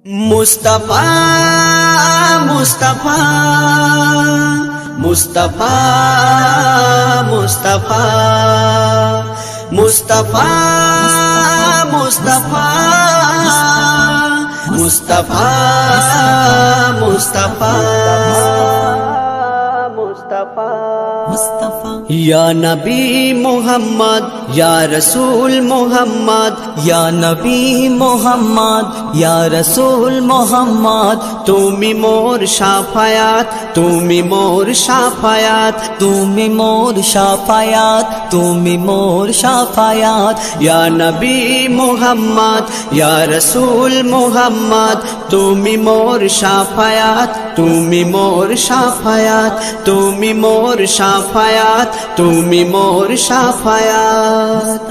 मुस्तफा मुस्तफा मुस्तफा मुस्तफा मुस्तफा मुस्तफा मुस्तफा मुस्तफा मुस्तफा या नबी मोहम्मद या रसूल मोहम्मद या नबी मोहम्मद या रसूल मोहम्मद तुमी मोर शाफायात तुमी मोर शाफायात তুমি মোর শাফায়াত তুমি মোর শাফায়াত या नबी मोहम्मद या रसूल मोहम्मद तुमी मोर शाफायात तुमी मोर शाफायात तुमी मोर शाफायात तुमी मोर शाफायात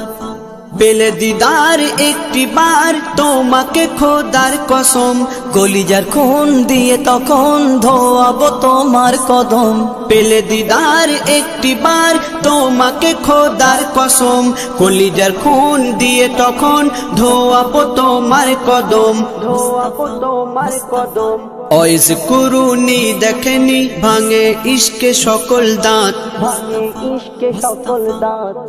পেলে দিদার একটি বার তোমাকে খোদার কসম কলিজার খুন দিয়ে তখন ধোয়াবো তোমার কদম পেলে দিদার একটি বার তোমাকে খোদার কসম কলিজার খুন দিয়ে তখন ধোয়াবো তোমার কদম ওয়াইজ কুরুনি দেখেনি ভাঙে ইশকে সকল দাঁত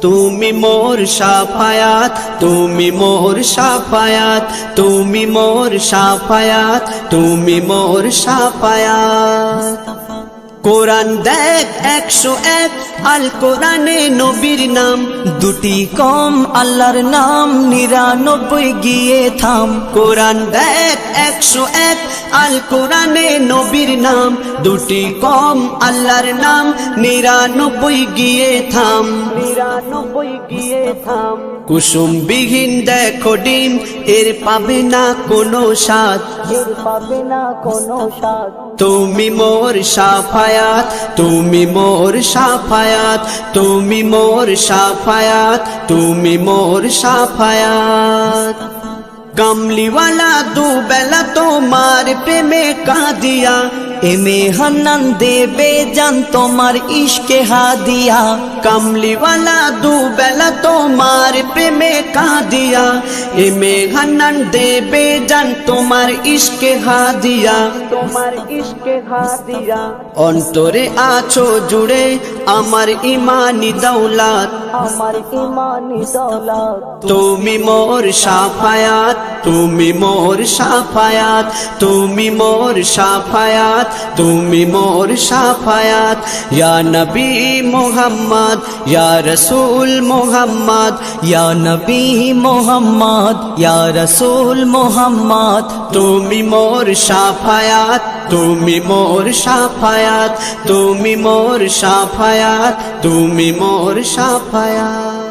তুমি মোর শাফায়াত তুমি মোর শাফায়াত তুমি মোর শাফায়াত তুমি মোর শাফায়াত কোরআন দেখ 101 আল কোরআনে নবীর নাম দুটি কম আল্লাহর নাম 99 গিয়ে থাম কোরআন দেখ 101 আল কোরআনে নবীর নাম দুটি কম আল্লাহর নাম 99 গিয়ে থাম কুসুম বিহীন দেখো ডিম এর পাবে না কোনো স্বাদ তুমি মোর শাফায়াত তুমি মোর শাফায়াত তুমি মোর শাফায়াত তুমি মোর শাফায়াত কামলিওয়ালা দুবেলা তোমার প্রেমে কাঁদিয়া এমে হান্নান দেবে জান তোমার ইশকে হাদিয়া কামলিওয়ালা দুবেলা তোমার প্রেমে কাঁদিয়া এমে হান্নান দেবে জান তোমার ইশকে হাদিয়া অন্তরে আছো জুড়ে আমার ইমানি দৌলত তুমি মোর শাফায়াত তুমি মোর শাফায়াত তুমি মোর শাফায়াত তুমি মোর শাফায়াত ইয়া নবী মোহাম্মদ ইয়া রসূল মোহাম্মদ ইয়া নবী মোহাম্মদ ইয়া রসূল মোহাম্মদ তুমি মোর শাফায়াত তুমি মোর শাফায়াত তুমি মোর শাফায়াত তুমি মোর শাফায়াত